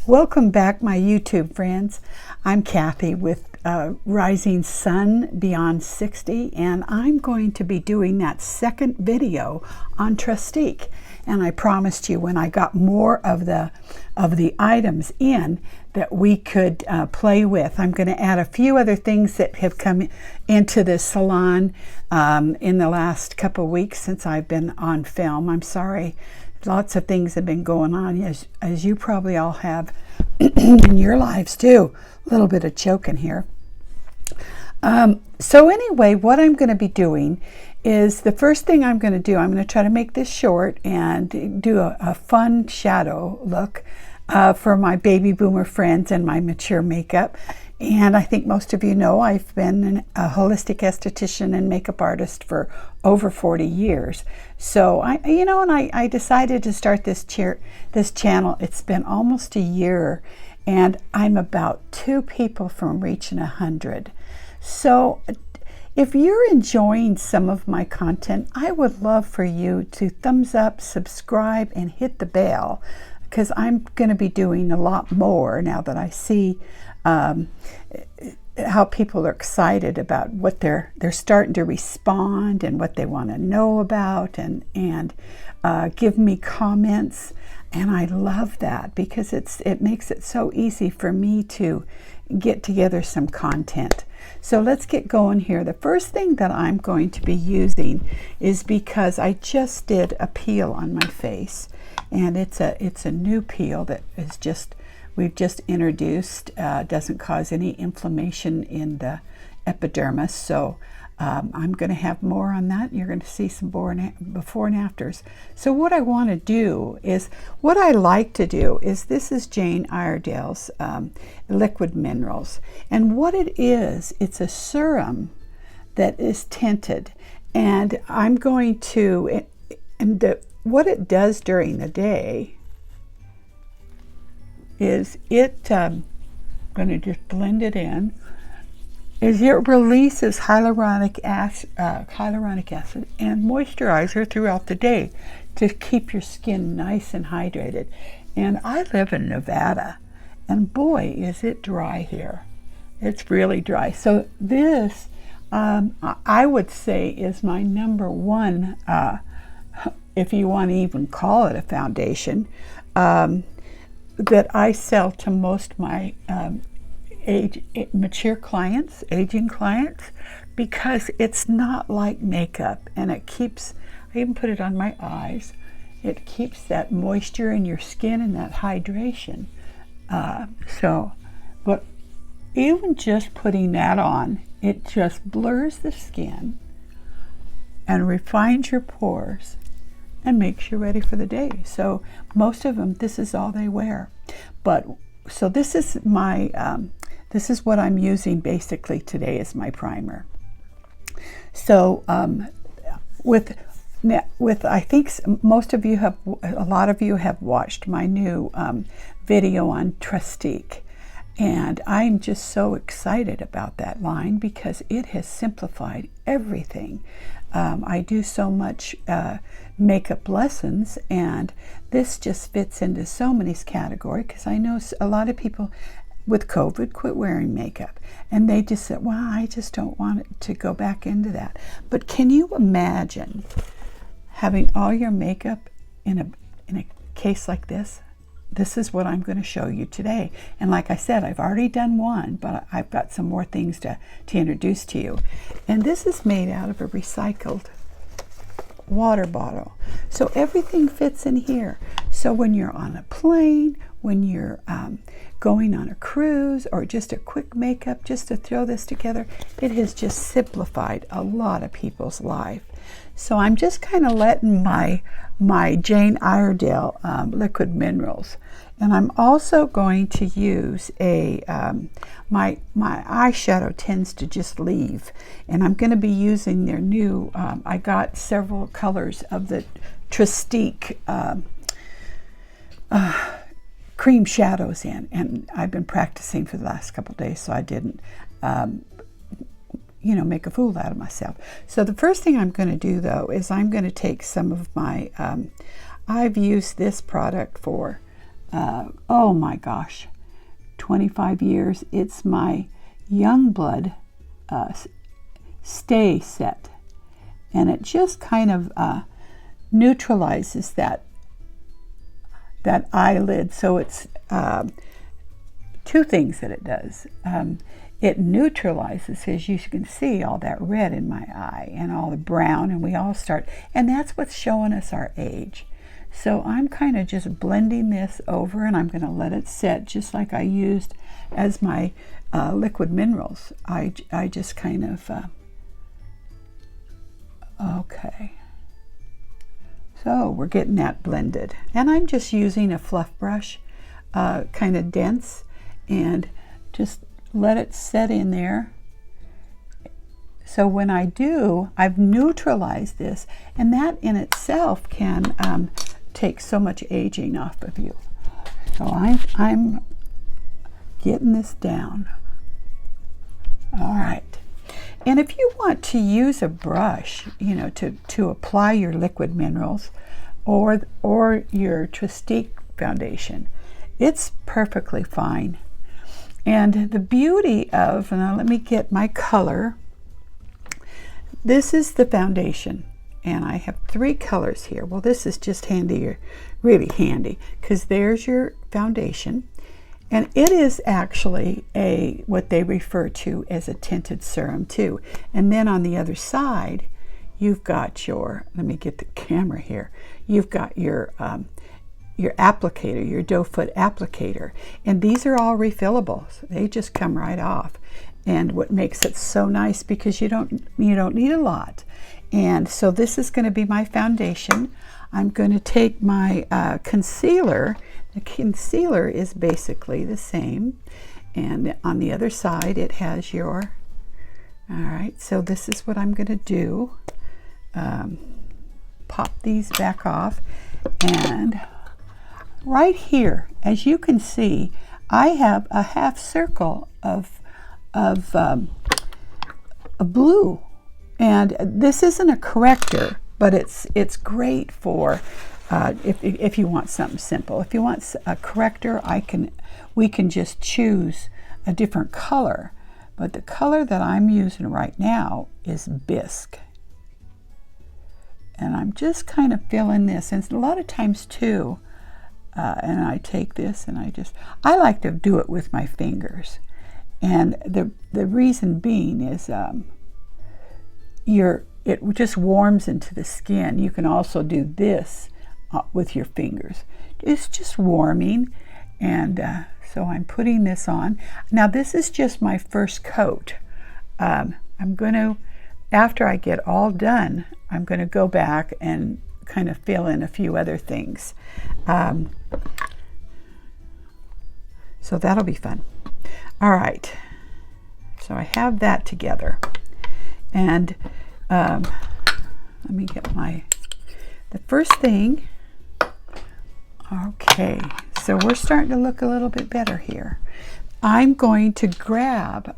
Welcome back, my YouTube friends. I'm Kathy with Rising Sun Beyond 60, and I'm going to be doing that second video on TRESTIQUE. And I promised you when I got more of the items in that we could play with. I'm going to add a few other things that have come into the salon in the last couple of weeks since I've been on film. I'm sorry. Lots of things have been going on, as you probably all have in your lives too. A little bit of choking here. So anyway, what I'm going to be doing is the first thing I'm going to do, I'm going to try to make this short and do a fun shadow look for my baby boomer friends and my mature makeup. And I think most of you know I've been a holistic esthetician and makeup artist for over 40 years. So I decided to start this channel. It's been almost a year, and I'm about 2 people from reaching 100. So if you're enjoying some of my content, I would love for you to thumbs up, subscribe, and hit the bell, because I'm going to be doing a lot more now that I see how people are excited about what they're starting to respond and what they want to know about, and give me comments. And I love that because it makes it so easy for me to get together some content. So let's get going here. The first thing that I'm going to be using is, because I just did a peel on my face, and it's a new peel that is we've just introduced. Doesn't cause any inflammation in the epidermis. So I'm going to have more on that. You're going to see some before and afters. So what I want to do is, what I like to do is, this is Jane Iredale's Liquid Minerals. And what it is, it's a serum that is tinted. And I'm going to, what it does during the day is I'm going to just blend it in, is it releases hyaluronic acid and moisturizer throughout the day to keep your skin nice and hydrated. And I live in Nevada, and boy, is it dry here. It's really dry. So this, I would say, is my number one, if you want to even call it a foundation, that I sell to most of my mature clients, aging clients, because it's not like makeup, and it keeps, I even put it on my eyes, it keeps that moisture in your skin and that hydration. But even just putting that on, it just blurs the skin and refines your pores and makes you ready for the day. So most of them, this is all they wear. But so this is my this is what I'm using basically today as my primer. So with I think most of you have, a lot of you have watched my new video on TRESTIQUE. And I'm just so excited about that line because it has simplified everything. I do so much makeup lessons, and this just fits into so many categories, because I know a lot of people with COVID quit wearing makeup, and they just said, well, I just don't want it to go back into that. But can you imagine having all your makeup in a case like this? This is what I'm going to show you today. And like I said, I've already done one, but I've got some more things to introduce to you. And this is made out of a recycled water bottle. So everything fits in here. So when you're on a plane, when you're going on a cruise, or just a quick makeup, just to throw this together, it has just simplified a lot of people's life. So I'm just kind of letting my Jane Iredale Liquid Minerals, and I'm also going to use a my eyeshadow tends to just leave, and I'm going to be using their new I got several colors of the TRESTIQUE cream shadows in, and I've been practicing for the last couple of days, so I didn't make a fool out of myself. So the first thing I'm going to do, though, is I'm going to take some of my I've used this product for oh my gosh, 25 years. It's my Youngblood Stay set. And it just kind of neutralizes that eyelid. So it's two things that it does. It neutralizes, as you can see, all that red in my eye and all the brown, and we all start, and that's what's showing us our age. So I'm kind of just blending this over, and I'm going to let it set just like I used as my liquid minerals. I just kind of, okay. So we're getting that blended. And I'm just using a fluff brush, kind of dense, and just let it set in there. So when I do, I've neutralized this, and that in itself can take so much aging off of you. So I'm getting this down. All right. And if you want to use a brush, you know, to apply your liquid minerals or your TRESTIQUE foundation, it's perfectly fine. And the beauty of, now let me get my color. This is the foundation, and I have 3 colors here. Well, this is just handy, really handy, because there's your foundation. And it is actually what they refer to as a tinted serum too. And then on the other side, you've got your, let me get the camera here, you've got your applicator, your doe foot applicator. And these are all refillable. So they just come right off. And what makes it so nice, because you don't need a lot. And so this is going to be my foundation. I'm going to take my concealer. The concealer is basically the same, and on the other side it has your, all right, so this is what I'm going to do. Pop these back off, and right here, as you can see, I have a half circle of blue, and this isn't a corrector, but it's great for if you want something simple. If you want a corrector, we can just choose a different color. But the color that I'm using right now is bisque. And I'm just kind of filling this. And a lot of times too, and I take this and I like to do it with my fingers. And the reason being is it just warms into the skin. You can also do this with your fingers. It's just warming, and so I'm putting this on. Now this is just my first coat. I'm going to, after I get all done, I'm going to go back and kind of fill in a few other things. So that'll be fun. All right, so I have that together, and let me get the first thing. Okay, so we're starting to look a little bit better here. I'm going to grab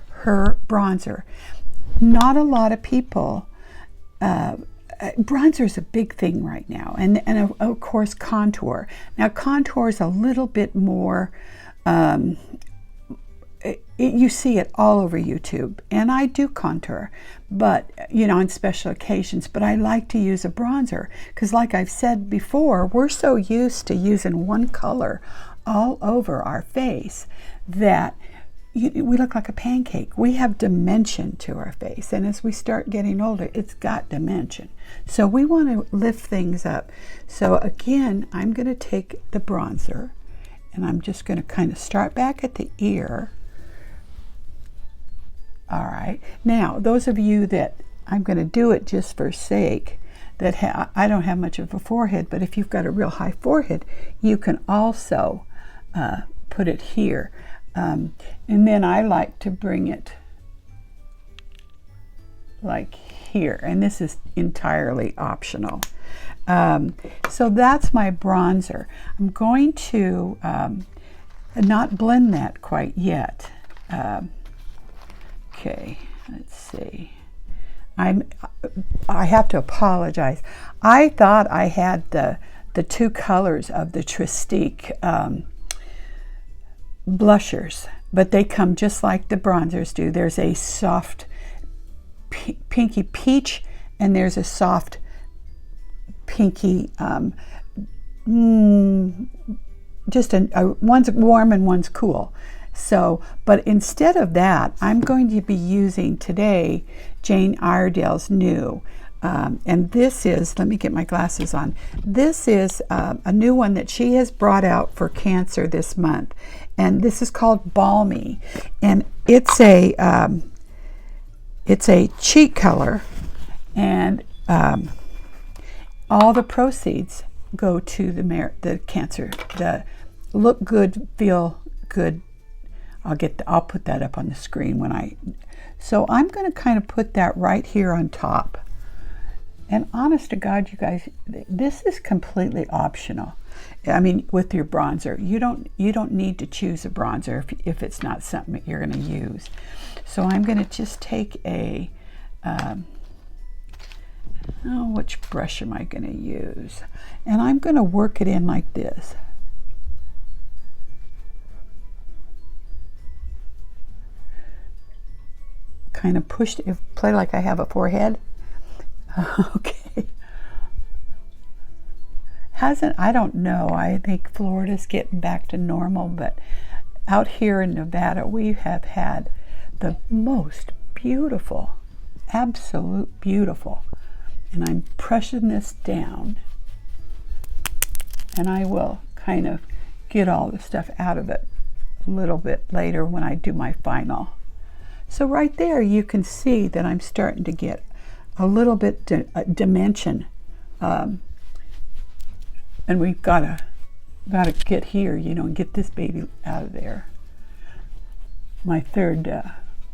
her bronzer. Not a lot of people, bronzer is a big thing right now, and of course contour. Now contour is a little bit more, you see it all over YouTube, and I do contour, but on special occasions. But I like to use a bronzer because, like I've said before, we're so used to using one color all over our face that we look like a pancake. We have dimension to our face, and as we start getting older, it's got dimension. So we want to lift things up. So again, I'm going to take the bronzer, and I'm just going to kind of start back at the ear. All right, now those of you that, I'm going to do it just for sake, that I don't have much of a forehead, but if you've got a real high forehead, you can also put it here. And then I like to bring it like here, and this is entirely optional. So that's my bronzer. I'm going to not blend that quite yet. Okay, let's see. I have to apologize. I thought I had the the two colors of the TRESTIQUE blushers, but they come just like the bronzers do. There's a soft pinky peach, and there's a soft pinky, one's warm and one's cool. So, but instead of that, I'm going to be using today Jane Iredale's new. And this is, let me get my glasses on. This is a new one that she has brought out for Cancer this month. And this is called Balmy. And it's a cheek color. And all the proceeds go to the Cancer, the look good, feel good. I'll put that up on the screen so I'm going to kind of put that right here on top. And honest to God, you guys, this is completely optional. I mean, with your bronzer, you don't need to choose a bronzer if it's not something that you're going to use. So I'm going to just take a, which brush am I going to use? And I'm going to work it in like this. Kind of play like I have a forehead. Okay. I don't know. I think Florida's getting back to normal, but out here in Nevada, we have had the most beautiful, absolute beautiful. And I'm pressing this down, and I will kind of get all the stuff out of it a little bit later when I do my final. So right there, you can see that I'm starting to get a little bit dimension, and we've got to get here, and get this baby out of there. My third,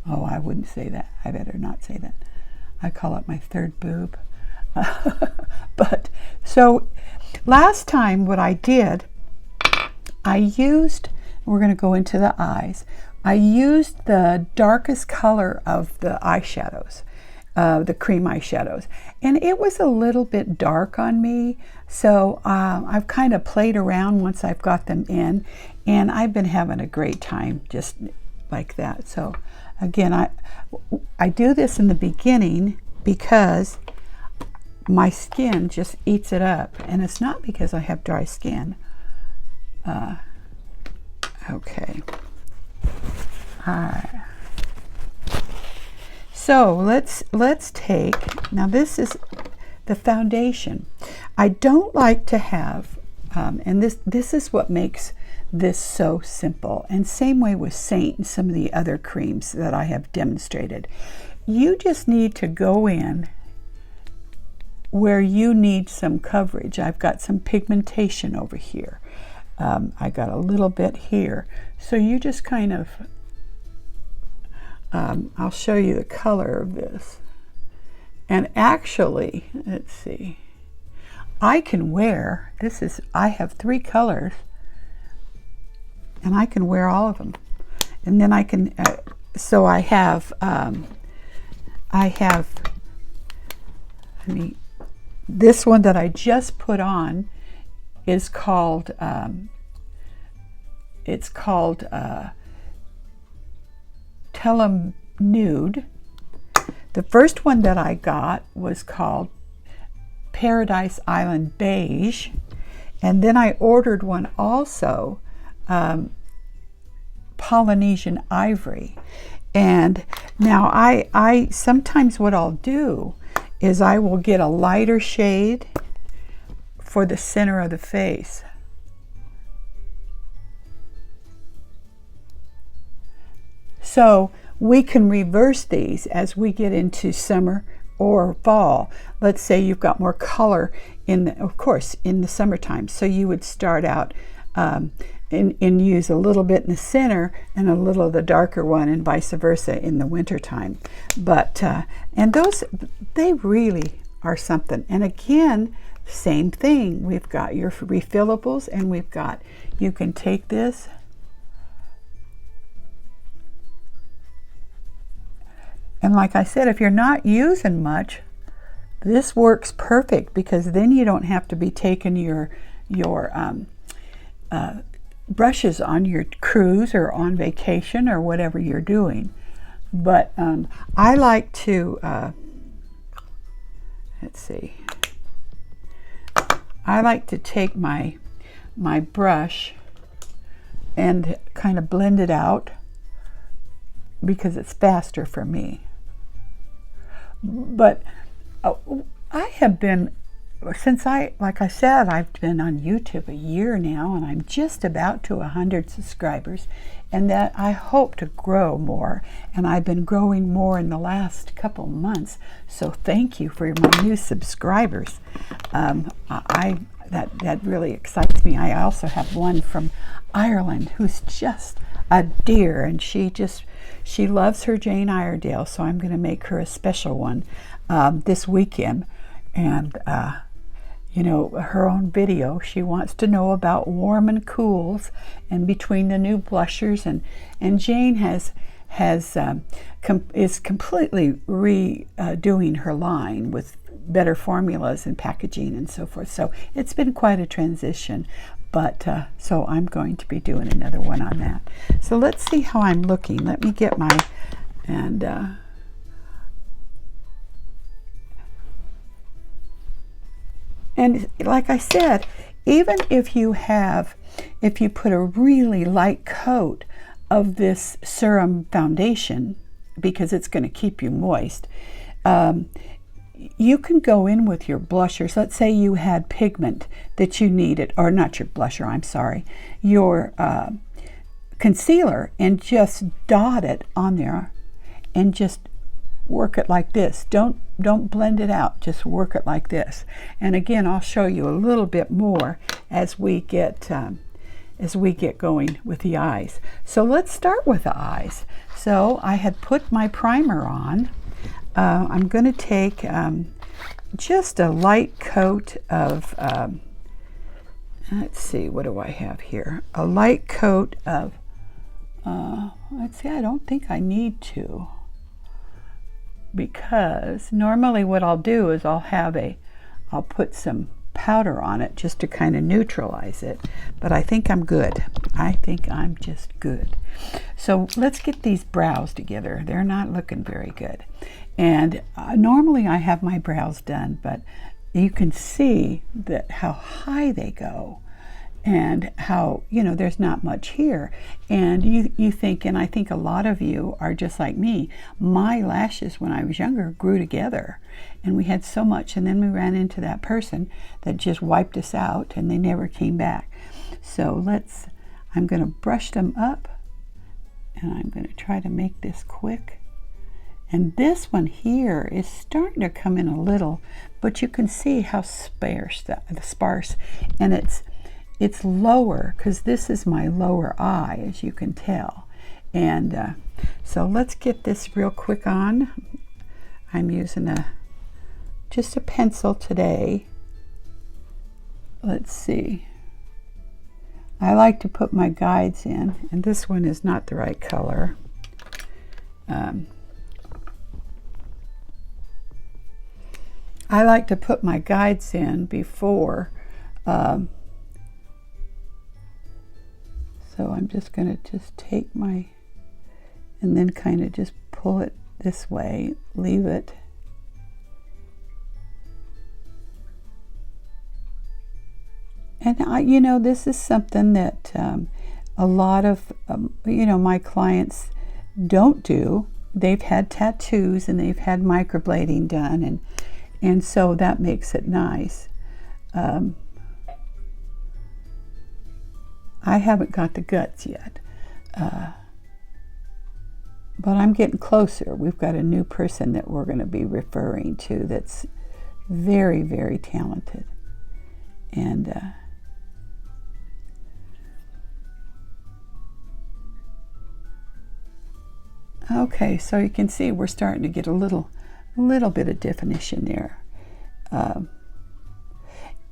I wouldn't say that. I better not say that. I call it my third boob. But so last time, what I did, we're going to go into the eyes. I used the darkest color of the eyeshadows, the cream eyeshadows, and it was a little bit dark on me, so I've kind of played around once I've got them in, and I've been having a great time just like that. So again, I do this in the beginning because my skin just eats it up, and it's not because I have dry skin. Okay. So let's take, now this is the foundation. I don't like to have, and this is what makes this so simple, and same way with Saint and some of the other creams that I have demonstrated. You just need to go in where you need some coverage. I've got some pigmentation over here. I got a little bit here. So you just kind of, I'll show you the color of this. And actually, let's see, I can wear, I have 3 colors, and I can wear all of them. And then I can, so I have, this one that I just put on is called, it's called Tell 'em Nude. The first one that I got was called Paradise Island Beige, and then I ordered one also, Polynesian Ivory. And now I sometimes what I'll do is I will get a lighter shade for the center of the face. So we can reverse these as we get into summer or fall. Let's say you've got more color of course, in the summertime. So you would start out and use a little bit in the center and a little of the darker one, and vice versa in the wintertime. But, and those, they really are something. And again, same thing. We've got your refillables, and you can take this and like I said, if you're not using much, this works perfect, because then you don't have to be taking your your brushes on your cruise or on vacation or whatever you're doing. But I like to, let's see, I like to take my brush and kind of blend it out because it's faster for me. But I have been, since like I said, I've been on YouTube a year now, and I'm just about to 100 subscribers, and that I hope to grow more, and I've been growing more in the last couple months. So thank you for my new subscribers. That really excites me. I also have one from Ireland who's just a dear, and she loves her Jane Iredale, so I'm going to make her a special one this weekend. And you know, her own video, she wants to know about warm and cools and between the new blushers, and Jane is completely redoing her line with better formulas and packaging and so forth. So it's been quite a transition, but so I'm going to be doing another one on that. So let's see how I'm looking. Let me get my, and like I said, even if you put a really light coat of this serum foundation, because it's going to keep you moist, you can go in with your blushers. Let's say you had pigment that you needed, or not your blusher, I'm sorry, your concealer, and just dot it on there and just work it like this. Don't blend it out, just work it like this. And again, I'll show you a little bit more as we get going with the eyes. So let's start with the eyes. So I had put my primer on. I'm going to take just a light coat of, let's see, what do I have here? A light coat of, let's see, I don't think I need to, because normally what I'll do is I'll put some powder on it just to kind of neutralize it, but I think I'm good. I think I'm just good. So let's get these brows together. They're not looking very good. And normally I have my brows done, but you can see that how high they go and how, you know, there's not much here. And you think, and I think a lot of you are just like me, my lashes when I was younger grew together, and we had so much, and then we ran into that person that just wiped us out and they never came back. So I'm going to brush them up, and I'm going to try to make this quick. And this one here is starting to come in a little, but you can see how sparse, and it's lower, because this is my lower eye, as you can tell. And so let's get this real quick on. I'm using just a pencil today. Let's see. I like to put my guides in, and this one is not the right color. I like to put my guides in before, so I'm just going to just take and then kind of just pull it this way, leave it. And you know, this is something that a lot of, you know, my clients don't do. They've had tattoos and they've had microblading done, and so that makes it nice. I haven't got the guts yet, but I'm getting closer. We've got a new person that we're going to be referring to that's very, very talented. And okay, so you can see we're starting to get a little bit of definition there.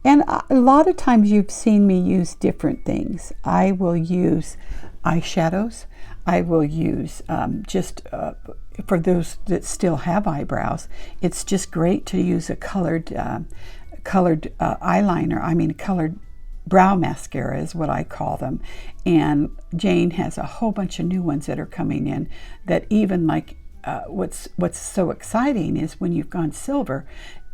And a lot of times you've seen me use different things. I will use eyeshadows. I will use for those that still have eyebrows, it's just great to use a colored eyeliner. I mean, colored brow mascara is what I call them. And Jane has a whole bunch of new ones that are coming in that even like, what's so exciting is when you've gone silver,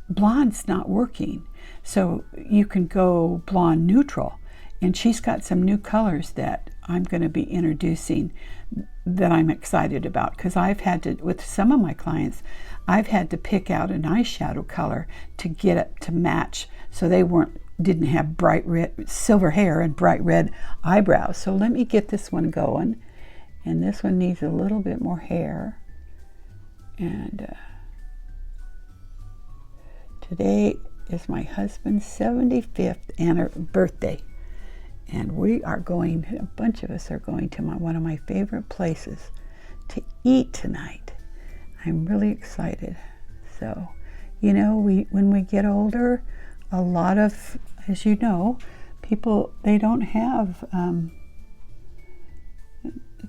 blonde's not working. So you can go blonde neutral. And she's got some new colors that I'm going to be introducing that I'm excited about, because I've had to, with some of my clients, I've had to pick out an eyeshadow color to get it to match, so they didn't have bright red, silver hair and bright red eyebrows. So let me get this one going, and this one needs a little bit more hair. And today is my husband's 75th birthday. And we are going, a bunch of us are going to one of my favorite places to eat tonight. I'm really excited. So, you know, when we get older, a lot of, as you know, people, they don't have,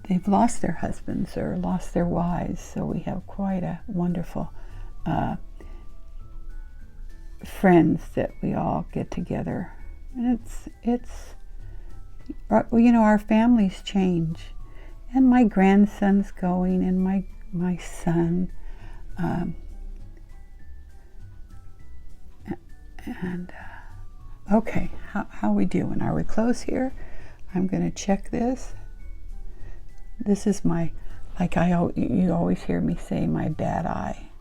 they've lost their husbands or lost their wives. So we have quite a wonderful friends that we all get together. And it's you know, our families change, and my grandson's going, and my son, okay, how we doing? Are we close here? I'm going to check this. This is my, like you always hear me say, my bad eye.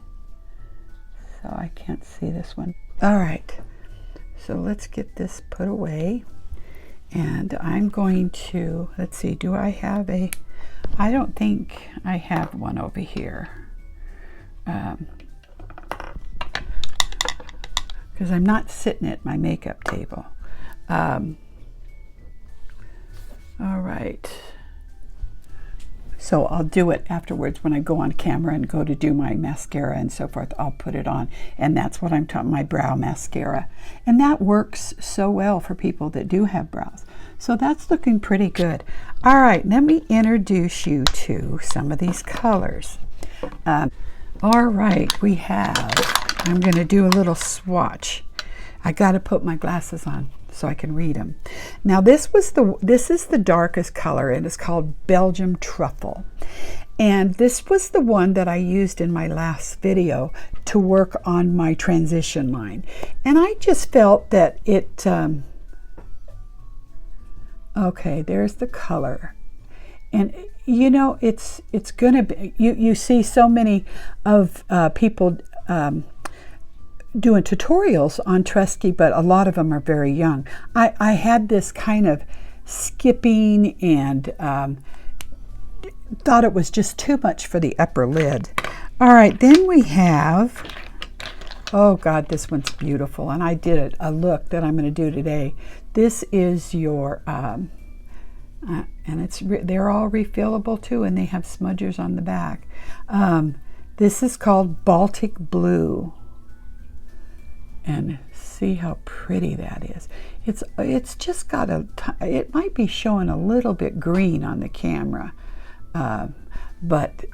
So I can't see this one. All right, so let's get this put away. And I'm going to, let's see, do I have I don't think I have one over here. Because I'm not sitting at my makeup table. All right. So I'll do it afterwards when I go on camera and go to do my mascara and so forth. I'll put it on, and that's what I'm talking, my brow mascara. And that works so well for people that do have brows. So that's looking pretty good. All right, let me introduce you to some of these colors. All right, we have, I'm going to do a little swatch. I got to put my glasses on so I can read them. Now this is the darkest color, and it's called Belgium Truffle. And this was the one that I used in my last video to work on my transition line. And I just felt that it, okay, there's the color. And you know, it's gonna be, you see so many of people doing tutorials on TRESTIQUE, but a lot of them are very young. I had this kind of skipping and thought it was just too much for the upper lid. All right, then we have, oh God, this one's beautiful, and I did a look that I'm going to do today. This is your, and they're all refillable too, and they have smudgers on the back. This is called Baltic Blue. And see how pretty that is. It's just got it might be showing a little bit green on the camera, but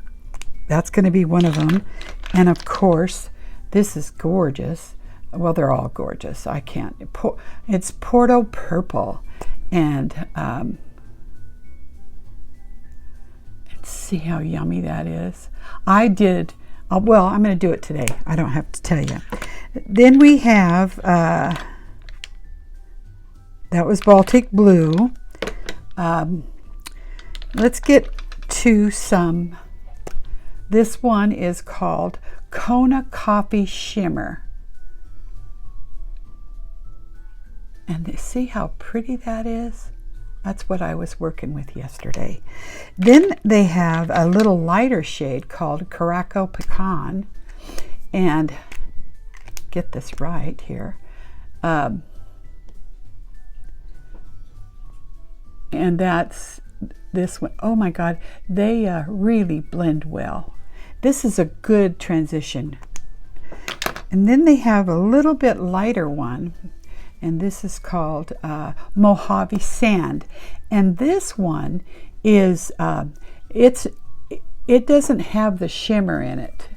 that's going to be one of them. And of course, this is gorgeous. Well, they're all gorgeous. I can't. It's Porto Purple, and see how yummy that is. I did. Well, I'm going to do it today. I don't have to tell you. Then we have, that was Baltic Blue. Let's get to some, this one is called Kona Coffee Shimmer. And see how pretty that is? That's what I was working with yesterday. Then they have a little lighter shade called Caraco Pecan. And get this right here. And that's this one. Oh my God, they really blend well. This is a good transition. And then they have a little bit lighter one, and this is called Mojave Sand. And this one is, it doesn't have the shimmer in it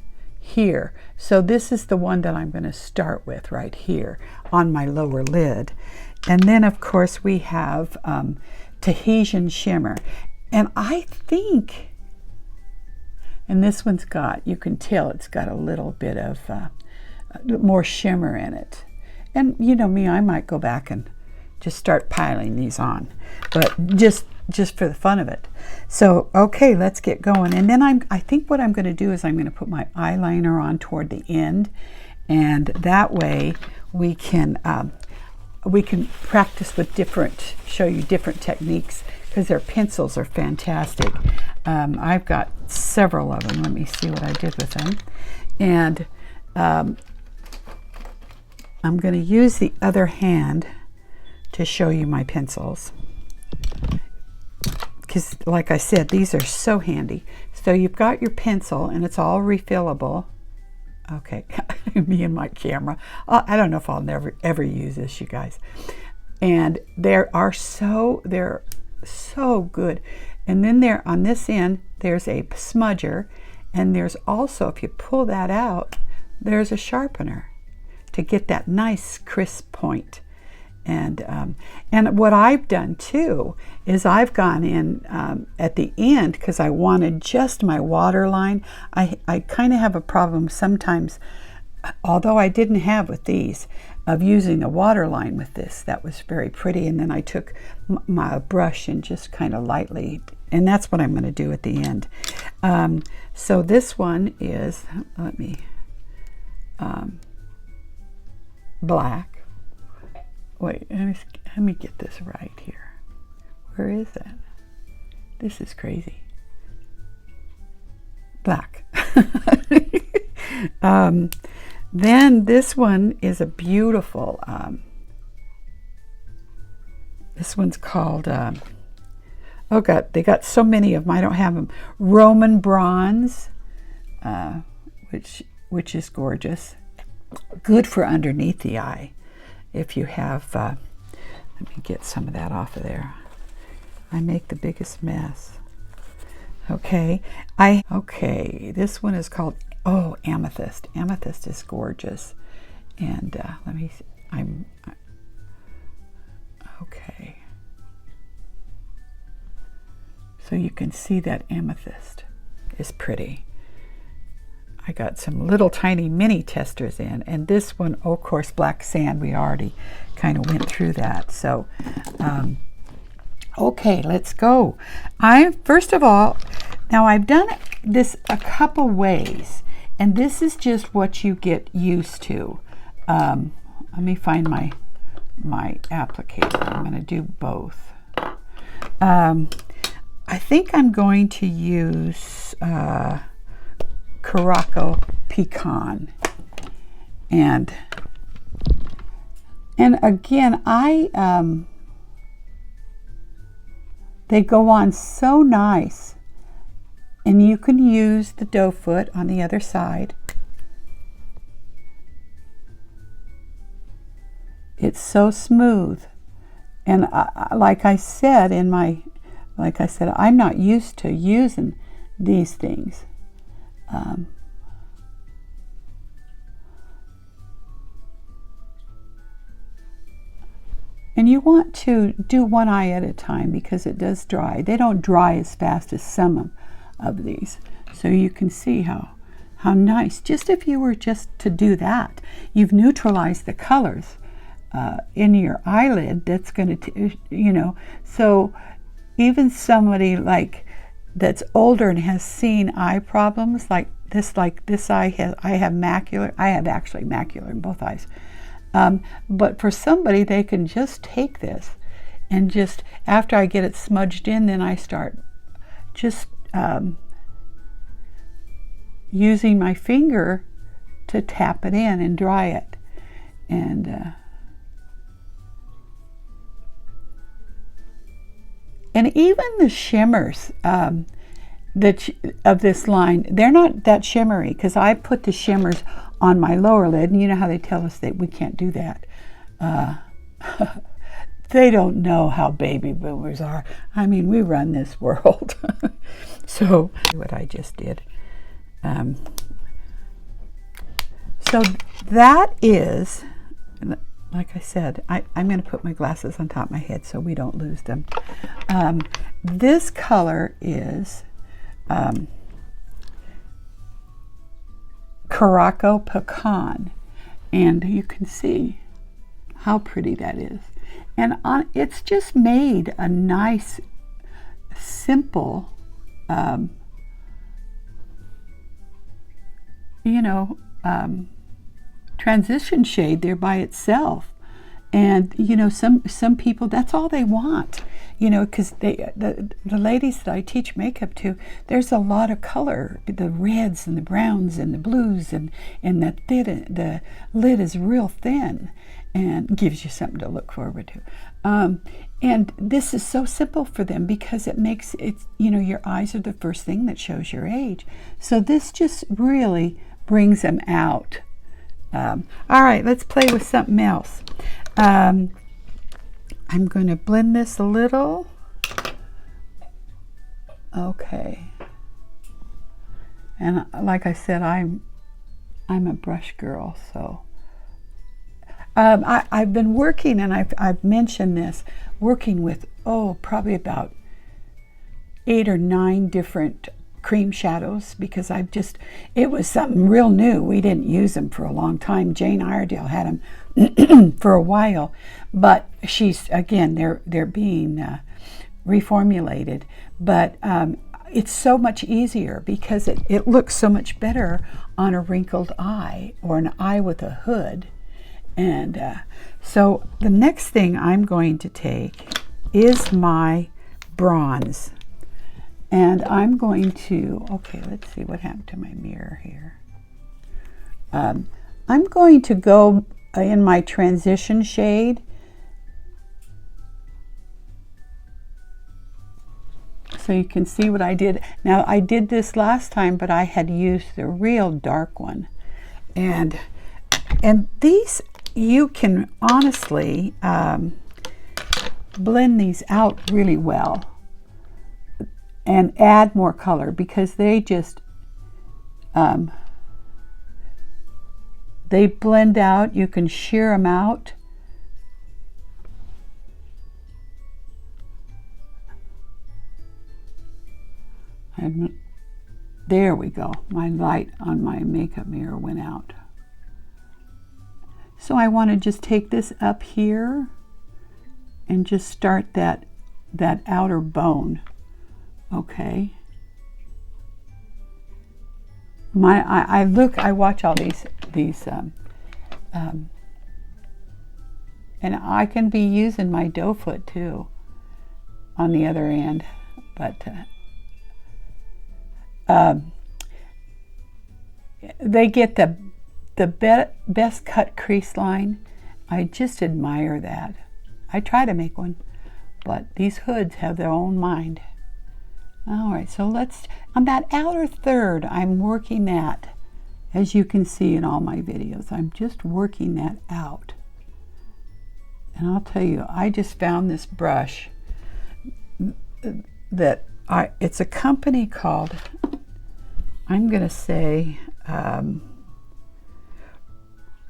here. So this is the one that I'm going to start with right here on my lower lid. And then of course we have Tahitian Shimmer. And I think, and this one's got, you can tell it's got a little bit of more shimmer in it. And you know me, I might go back and just start piling these on, but just for the fun of it. So, okay, let's get going. And then I think what I'm going to do is I'm going to put my eyeliner on toward the end, and that way we can practice with show you different techniques, because their pencils are fantastic. I've got several of them. Let me see what I did with them. And I'm going to use the other hand to show you my pencils, because like I said, these are so handy. So you've got your pencil and it's all refillable. Okay, me and my camera. I don't know if I'll never ever use this, you guys. And they're so good. And then there on this end, there's a smudger, and there's also, if you pull that out, there's a sharpener to get that nice crisp point. And what I've done too is I've gone in at the end, because I wanted just my waterline. I kind of have a problem sometimes, although I didn't have with these, of using a waterline with this. That was very pretty. And then I took my brush and just kind of lightly, and that's what I'm going to do at the end. So this one is, let me, black. Wait, let me get this right here. Where is that? This is crazy. Black. Then this one is a beautiful, this one's called, oh God, they got so many of them, I don't have them. Roman Bronze, which is gorgeous. Good for underneath the eye. If you have, let me get some of that off of there. I make the biggest mess. Okay, okay, this one is called, oh, Amethyst. Amethyst is gorgeous. And let me see, okay. So you can see that amethyst is pretty. I got some little tiny mini testers in, and this one, oh, of course, black sand, we already kind of went through that. So, okay, let's go. First of all, now I've done this a couple ways, and this is just what you get used to. Let me find my applicator. I'm going to do both. I think I'm going to use Caraco Pecan, and again, they go on so nice, and you can use the doe foot on the other side. It's so smooth, and like I said, I'm not used to using these things. And you want to do one eye at a time, because it does dry. They don't dry as fast as some of these. So you can see how nice. Just if you were just to do that, you've neutralized the colors in your eyelid. That's going to, you know, so even somebody like that's older and has seen eye problems like this eye I have macular. I have actually macular in both eyes. But for somebody, they can just take this and just, after I get it smudged in, then I start just using my finger to tap it in and dry it. And even the shimmers of this line, they're not that shimmery, because I put the shimmers on my lower lid, and you know how they tell us that we can't do that. They don't know how baby boomers are. I mean, we run this world. So what I just did. So that is, like I said, I'm going to put my glasses on top of my head so we don't lose them. This color is Caraco Pecan, and you can see how pretty that is. And it's just made a nice, simple, transition shade there by itself. And some people, that's all they want, because the ladies that I teach makeup to, there's a lot of color, the reds and the browns and the blues, and the lid is real thin and gives you something to look forward to. And this is so simple for them because it makes it, your eyes are the first thing that shows your age. So this just really brings them out. All right, let's play with something else. I'm going to blend this a little. Okay. And like I said, I'm a brush girl, so I've been working, and I've mentioned this, working with probably about 8 or 9 different cream shadows, because it was something real new. We didn't use them for a long time. Jane Iredale had them for a while, but they're being reformulated. But it's so much easier because it looks so much better on a wrinkled eye or an eye with a hood. And so the next thing I'm going to take is my bronze. And I'm going to, let's see what happened to my mirror here. I'm going to go in my transition shade. So you can see what I did. Now, I did this last time, but I had used the real dark one. And these, you can honestly blend these out really well and add more color, because they just they blend out. You can shear them out. There we go. My light on my makeup mirror went out. So I want to just take this up here and just start that outer bone. Okay. I watch all these and I can be using my doe foot too on the other end, but they get the best cut crease line. I just admire that. I try to make one, but these hoods have their own mind. All right, so on that outer third, I'm working that, as you can see in all my videos. I'm just working that out. And I'll tell you, I just found this brush that it's a company called, I'm going to say,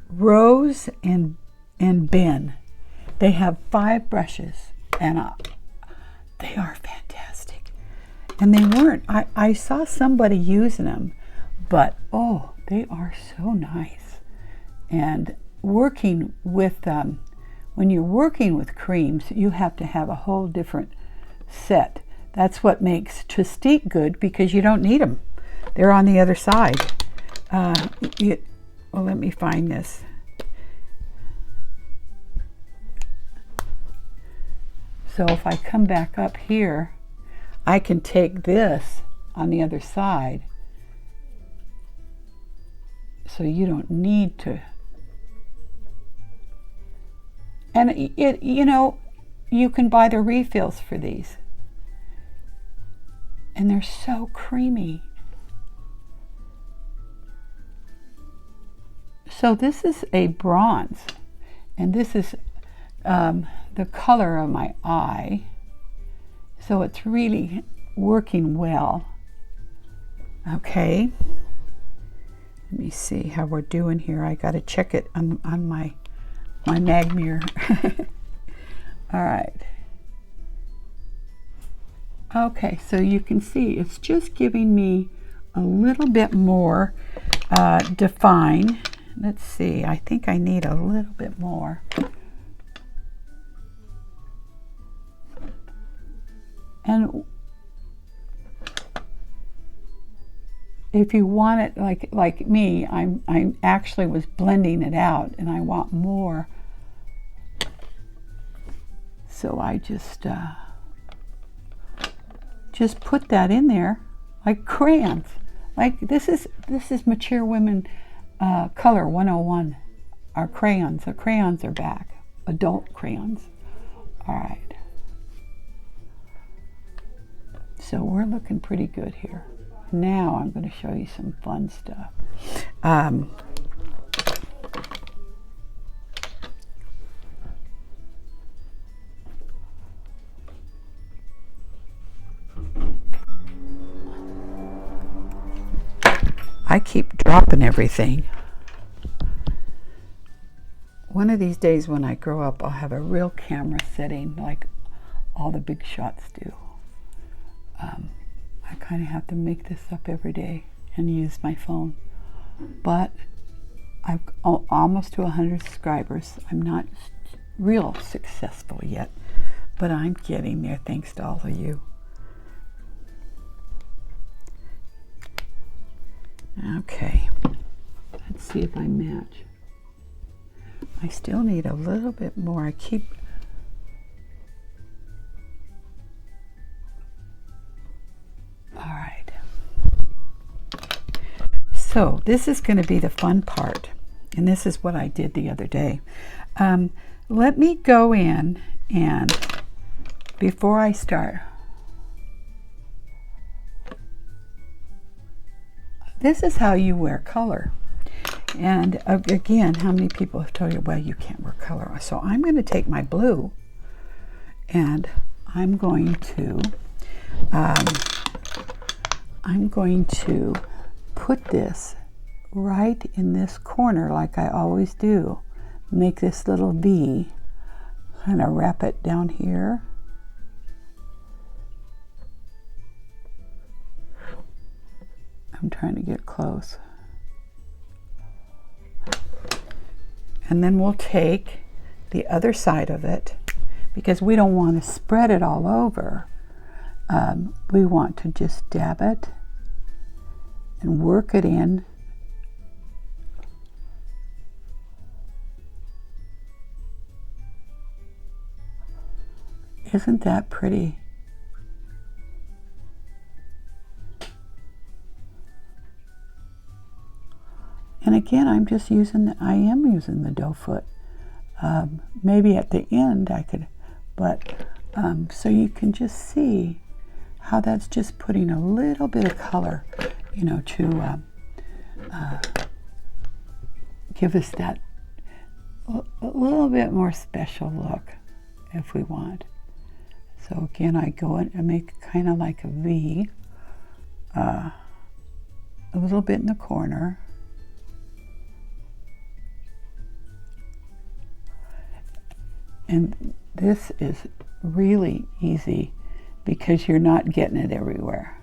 Rose and Ben. They have 5 brushes, and they are fantastic. And they weren't, I saw somebody using them, but they are so nice. And working with, when you're working with creams, you have to have a whole different set. That's what makes TRESTIQUE good, because you don't need them. They're on the other side. Let me find this. So if I come back up here, I can take this on the other side. So you don't need to. And you can buy the refills for these. And they're so creamy. So this is a bronze, and this is the color of my eye. So it's really working well. Okay. Let me see how we're doing here. I got to check it on my mag mirror. All right. Okay, so you can see it's just giving me a little bit more define. Let's see, I think I need a little bit more. And if you want it like me, I actually was blending it out and I want more. So I just put that in there like crayons. Like this is Mature Women Color 101. Our crayons. The crayons are back. Adult crayons. All right. So we're looking pretty good here. Now I'm going to show you some fun stuff. I keep dropping everything. One of these days when I grow up, I'll have a real camera setting like all the big shots do. I kind of have to make this up every day and use my phone. But I've almost to 100 subscribers. I'm not real successful yet, but I'm getting there thanks to all of you. Okay, let's see if I match. I still need a little bit more. I keep... All right. So this is going to be the fun part. And this is what I did the other day. Let me go in and, before I start, this is how you wear color. And again, how many people have told you, well, you can't wear color? So I'm going to take my blue and I'm going to put this right in this corner like I always do. Make this little V, kind of wrap it down here. I'm trying to get close. And then we'll take the other side of it, because we don't want to spread it all over. We want to just dab it and work it in. Isn't that pretty? And again, I am using the doe foot. Maybe at the end I could, but so you can just see how that's just putting a little bit of color, you know, to give us that a little bit more special look if we want. So again, I go in and make kind of like a V, a little bit in the corner. And this is really easy because you're not getting it everywhere.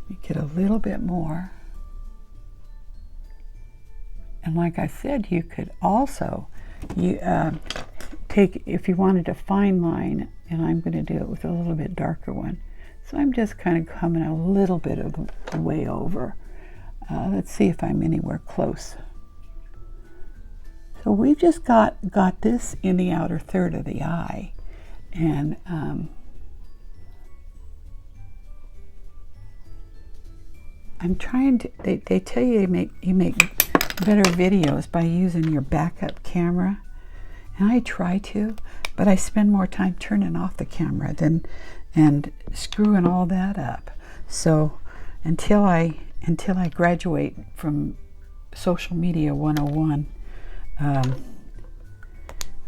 You get a little bit more. And like I said, you could also take, if you wanted a fine line, and I'm going to do it with a little bit darker one. So I'm just kind of coming a little bit of the way over. Let's see if I'm anywhere close. So we've just got this in the outer third of the eye. And I'm trying to, they tell you you make better videos by using your backup camera, and I try to, but I spend more time turning off the camera and screwing all that up. So until I until I graduate from Social Media 101.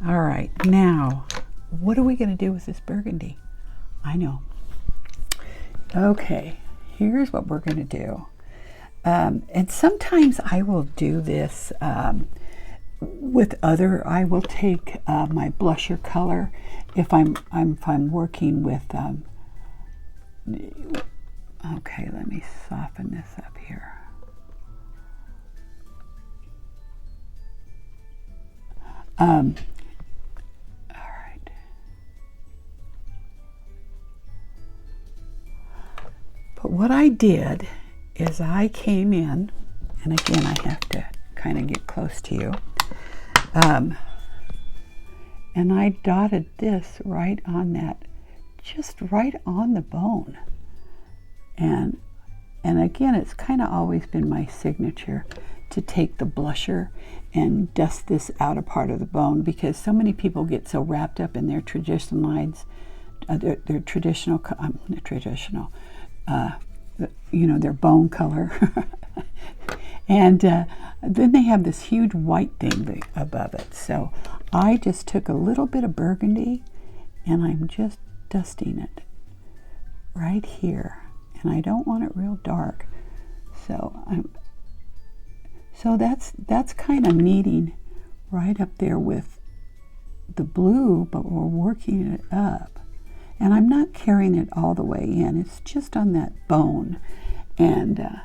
All right, now, what are we going to do with this burgundy? I know. Okay, here's what we're going to do. And sometimes I will do this with other. I will take my blusher color if I'm working with. Okay, let me soften this up here. All right. But what I did is I came in, and again I have to kind of get close to you, and I dotted this right on that, just right on the bone. And again, it's kind of always been my signature to take the blusher and dust this outer part of the bone, because so many people get so wrapped up in their traditional lines, their traditional, you know, their bone color. And then they have this huge white thing above it. So I just took a little bit of burgundy and I'm just dusting it right here. And I don't want it real dark. So that's kind of meeting right up there with the blue, but we're working it up. And I'm not carrying it all the way in. It's just on that bone. And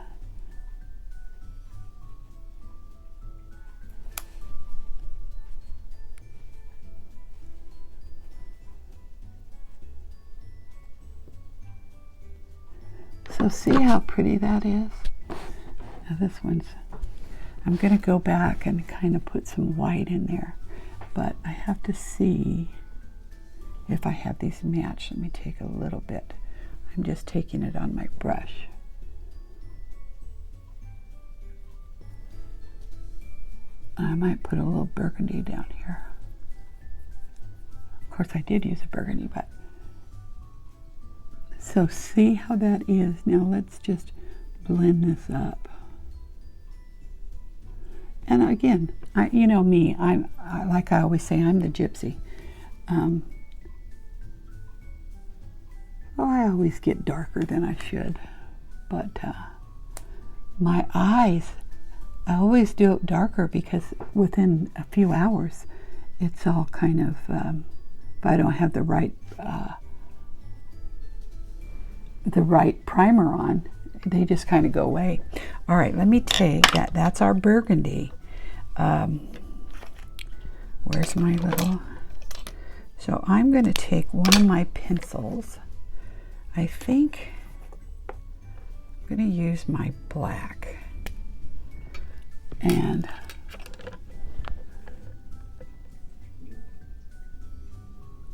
so see how pretty that is? Now this one's, I'm going to go back and kind of put some white in there. But I have to see if I have these matched. Let me take a little bit. I'm just taking it on my brush. I might put a little burgundy down here. Of course I did use a burgundy, but so see how that is. Now let's just blend this up. And again, you know me, like I always say, I'm the gypsy. Well, I always get darker than I should, but my eyes, I always do it darker because within a few hours, it's all kind of, if I don't have the right primer on, they just kind of go away. All right, let me take that. That's our burgundy. Where's my little? So I'm going to take one of my pencils. I think I'm going to use my black. And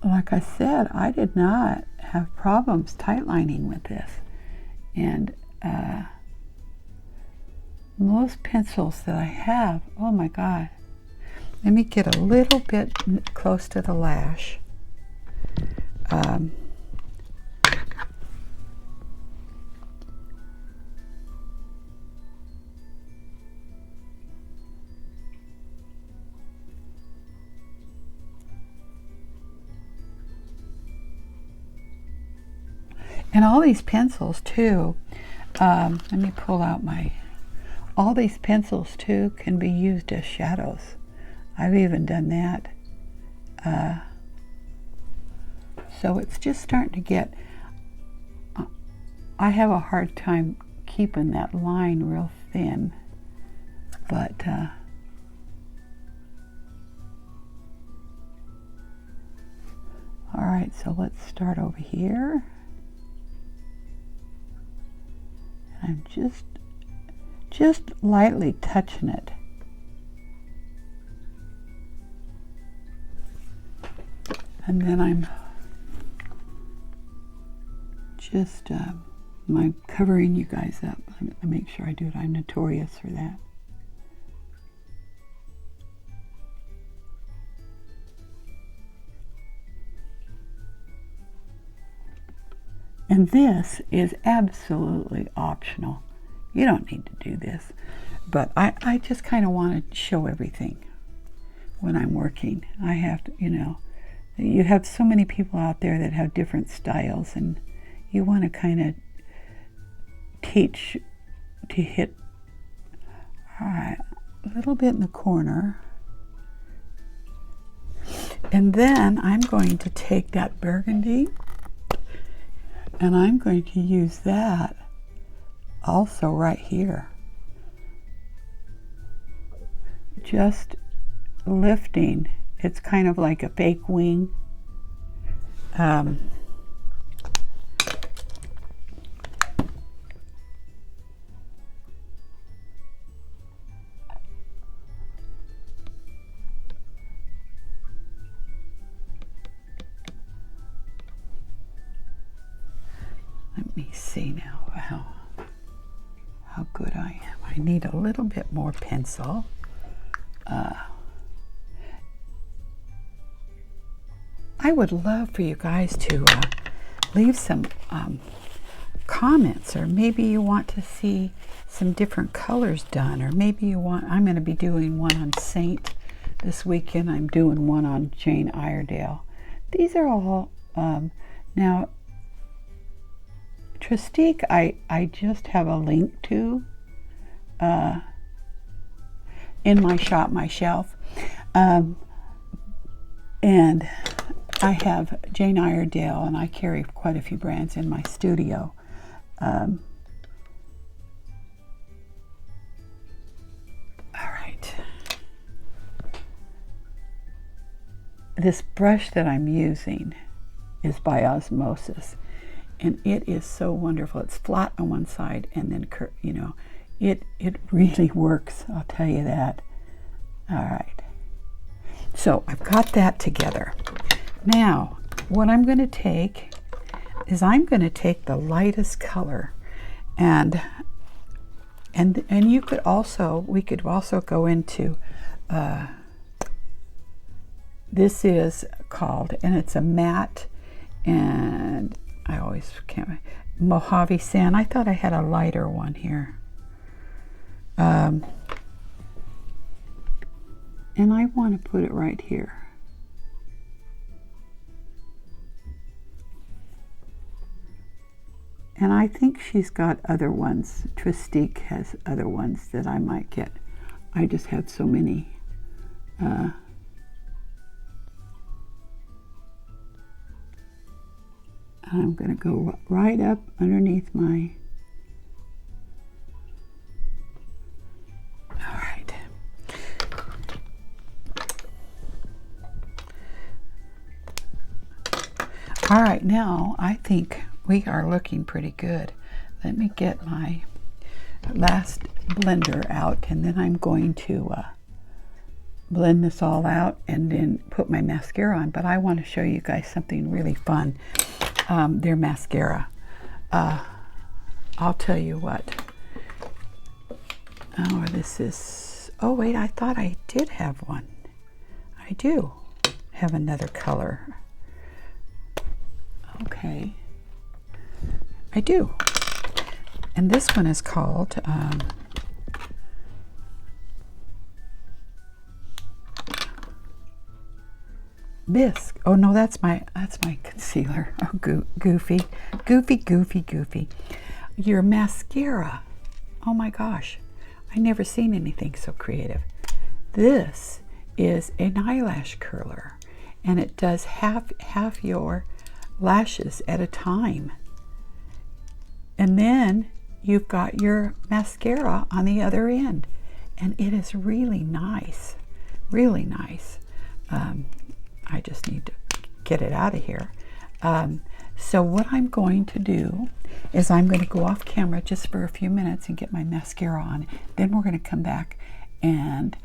like I said, I did not have problems tightlining with this. And most pencils that I have, oh my God. Let me get a little bit close to the lash. And all these pencils too, let me pull out all these pencils too can be used as shadows. I've even done that. So it's just starting to get, I have a hard time keeping that line real thin, but all right, so let's start over here. I'm just lightly touching it. And then I'm just I'm covering you guys up. I make sure I do it. I'm notorious for that. And this is absolutely optional. You don't need to do this. But I just kind of want to show everything when I'm working. I have to, you know, you have so many people out there that have different styles, and you want to kind of teach to hit, all right, a little bit in the corner. And then I'm going to take that burgundy and I'm going to use that also right here. Just lifting. It's kind of like a fake wing. Let me see now how good I am. I need a little bit more pencil. I would love for you guys to leave some comments, or maybe you want to see some different colors done, or maybe you want, I'm going to be doing one on Saint this weekend. I'm doing one on Jane Iredale. These are all, now TRESTIQUE I just have a link to in my shop, my shelf. And I have Jane Iredale, and I carry quite a few brands in my studio. All right. This brush that I'm using is by osmosis, and it is so wonderful. It's flat on one side, and then, you know, it really works, I'll tell you that. All right. So I've got that together. Now, what I'm going to take is I'm going to take the lightest color, and you could also, we could also go into, this is called, and it's a matte, and I always can't, Mojave Sand. I thought I had a lighter one here. And I want to put it right here. And I think she's got other ones. TRESTIQUE has other ones that I might get. I just have so many. I'm going to go right up underneath my... All right. All right, now I think we are looking pretty good. Let me get my last blender out, and then I'm going to blend this all out and then put my mascara on. But I want to show you guys something really fun. Their mascara. I'll tell you what. Oh, this is, oh wait, I thought I did have one. I do have another color. Okay. I do. And this one is called Bisque. Oh no, that's my concealer. Oh, goofy. Your mascara. Oh my gosh, I never seen anything so creative. This is an eyelash curler, and it does half your lashes at a time. And then you've got your mascara on the other end, and it is really nice, really nice. I just need to get it out of here. So what I'm going to do is I'm going to go off camera just for a few minutes and get my mascara on. Then we're going to come back and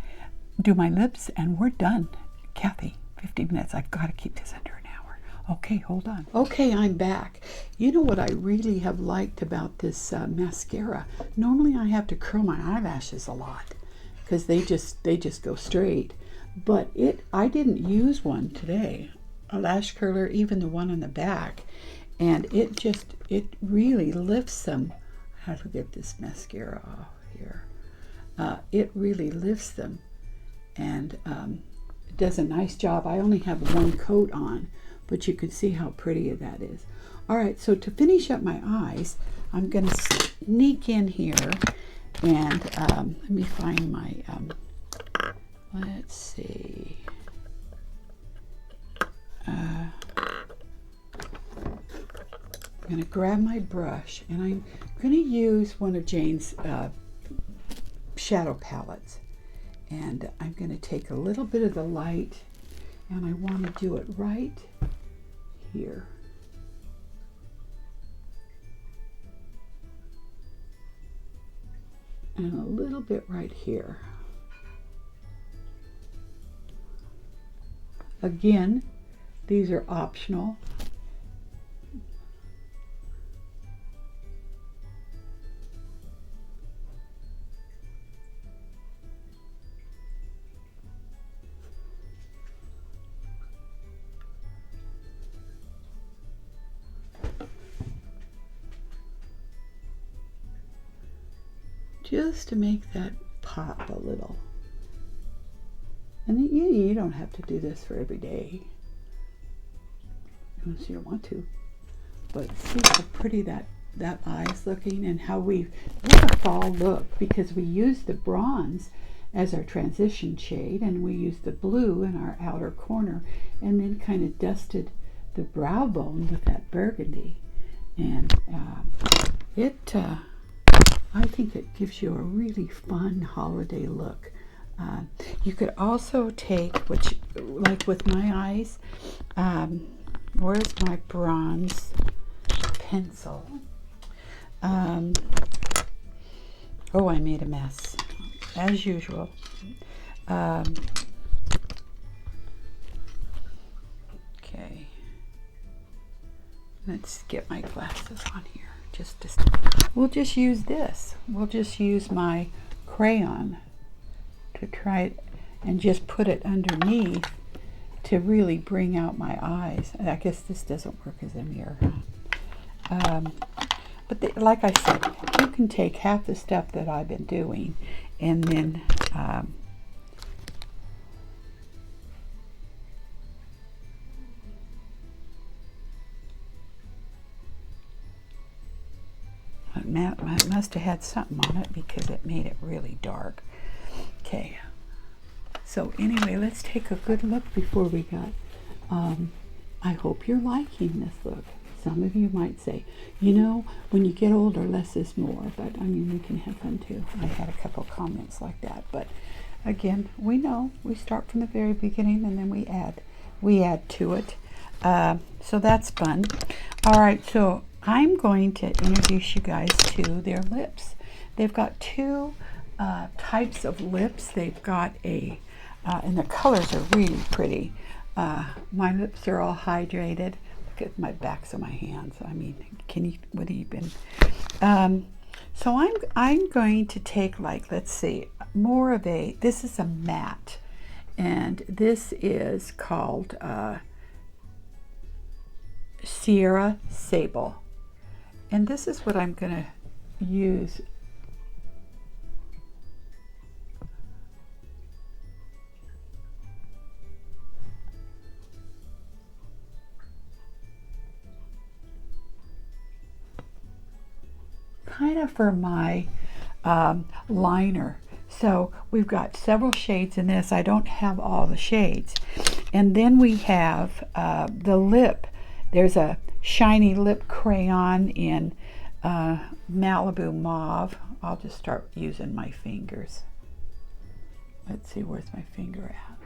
do my lips, and we're done. Kathy, 50 minutes. I've got to keep this under an hour. Okay, hold on. Okay, I'm back. You know what I really have liked about this mascara? Normally I have to curl my eyelashes a lot because they just go straight. But I didn't use one today, a lash curler, even the one on the back, and it really lifts them. how to get this mascara off here. It really lifts them, and it does a nice job. I only have one coat on, but you can see how pretty that is. All right, so to finish up my eyes, I'm going to sneak in here, and let me find my, let's see. I'm going to grab my brush, and I'm going to use one of Jane's shadow palettes. And I'm going to take a little bit of the light, and I want to do it right here. And a little bit right here. Again, these are optional. Just to make that pop a little. And you don't have to do this for every day, unless you don't want to. But see how pretty that eye's looking, and how we've a fall look, because we used the bronze as our transition shade, and we used the blue in our outer corner, and then kind of dusted the brow bone with that burgundy. And I think it gives you a really fun holiday look. You could also take, which, like with my eyes, where's my bronze pencil? Oh, I made a mess, as usual. Okay. Let's get my glasses on here. We'll just use this. We'll just use my crayon to try it, and just put it underneath to really bring out my eyes. I guess this doesn't work as a mirror. But like I said, you can take half the stuff that I've been doing, and then it must have had something on it, because it made it really dark. Okay, so anyway, let's take a good look before we got, I hope you're liking this look. Some of you might say, you know, when you get older, less is more, but I mean, we can have fun too. I had a couple comments like that, but again, we know we start from the very beginning, and then we add to it. So that's fun. All right, so I'm going to introduce you guys to their lips. They've got two types of lips. They've got and the colors are really pretty. My lips are all hydrated. Look at my backs of my hands. I mean, what even? So I'm going to take, like, let's see, more of this is a matte, and this is called Sierra Sable. And this is what I'm going to use. Kind of for my liner. So we've got several shades in this. I don't have all the shades. And then we have the lip. There's a shiny lip crayon in Malibu Mauve. I'll just start using my fingers. Let's see, where's my finger at?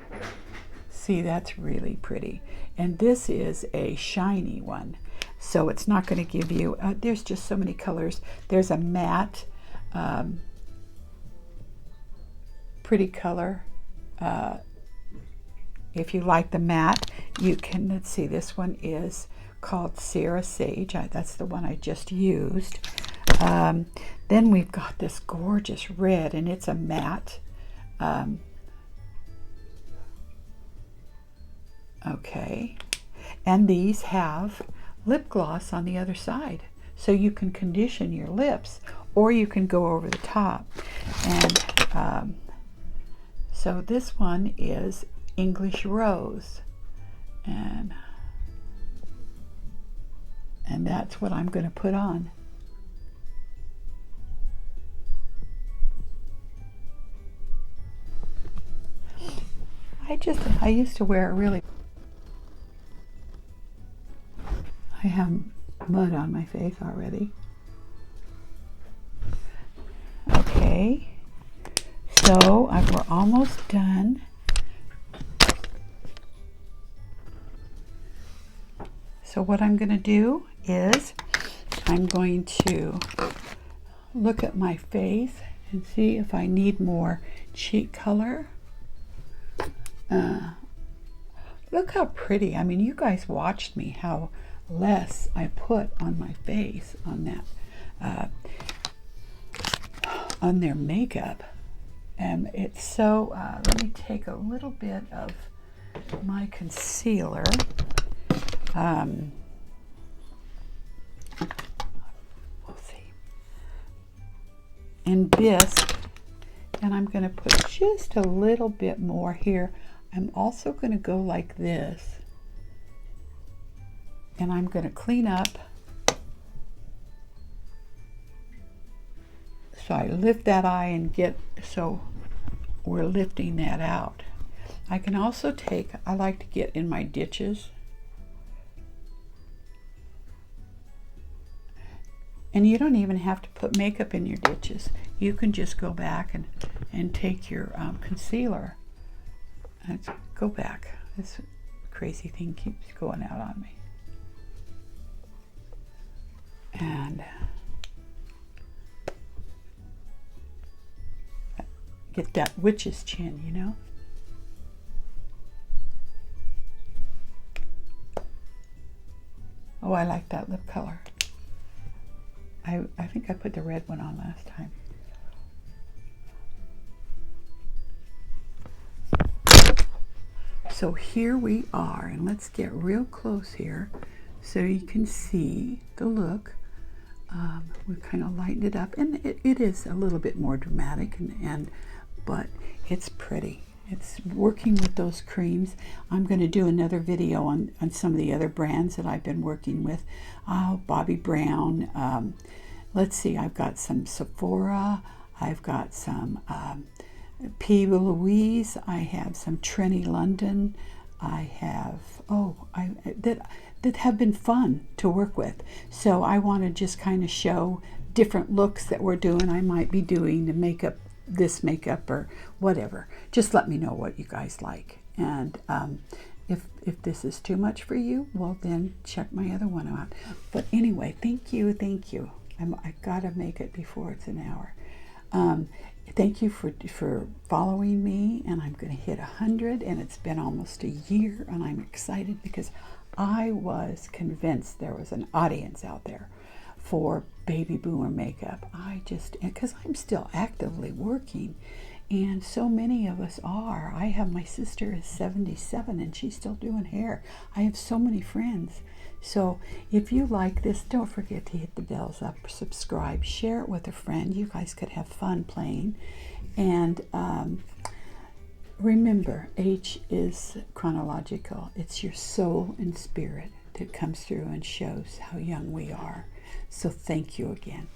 See, that's really pretty. And this is a shiny one. So it's not going to give you, there's just so many colors. There's a matte, pretty color. If you like the matte, you can, let's see, this one is called Sierra Sage. That's the one I just used. Then we've got this gorgeous red, and it's a matte. Okay. And these have lip gloss on the other side, so you can condition your lips, or you can go over the top. And so this one is English Rose, and that's what I'm going to put on. I used to wear it really. I have mud on my face already. Okay, so we're almost done. So what I'm going to do is I'm going to look at my face and see if I need more cheek color. Look how pretty. I mean, you guys watched me how less I put on my face on that on their makeup, and it's so let me take a little bit of my concealer. We'll see, and bisque, and I'm going to put just a little bit more here. I'm also going to go like this, and I'm going to clean up. So I lift that eye and get, so we're lifting that out. I can also take, I like to get in my ditches. And you don't even have to put makeup in your ditches. You can just go back and take your concealer. Let's go back. This crazy thing keeps going out on me. And get that witch's chin, you know? Oh, I like that lip color. I think I put the red one on last time. So here we are, and let's get real close here so you can see the look. We kind of lightened it up, and it is a little bit more dramatic, but it's pretty. It's working with those creams. I'm going to do another video on some of the other brands that I've been working with. Bobbi Brown. Let's see, I've got some Sephora. I've got some P. Louise. I have some Trini London. I have, that have been fun to work with. So I want to just kind of show different looks that we're doing. I might be doing the makeup, this makeup or whatever. Just let me know what you guys like. And if this is too much for you, well then check my other one out. But anyway, thank you. I gotta make it before it's an hour. Thank you for following me, and I'm going to hit 100, and it's been almost a year, and I'm excited because I was convinced there was an audience out there for baby boomer makeup. Because I'm still actively working, and so many of us are. I have, my sister is 77 and she's still doing hair. I have so many friends. So if you like this, don't forget to hit the bells up, subscribe, share it with a friend. You guys could have fun playing. And remember, age is chronological. It's your soul and spirit that comes through and shows how young we are. So thank you again.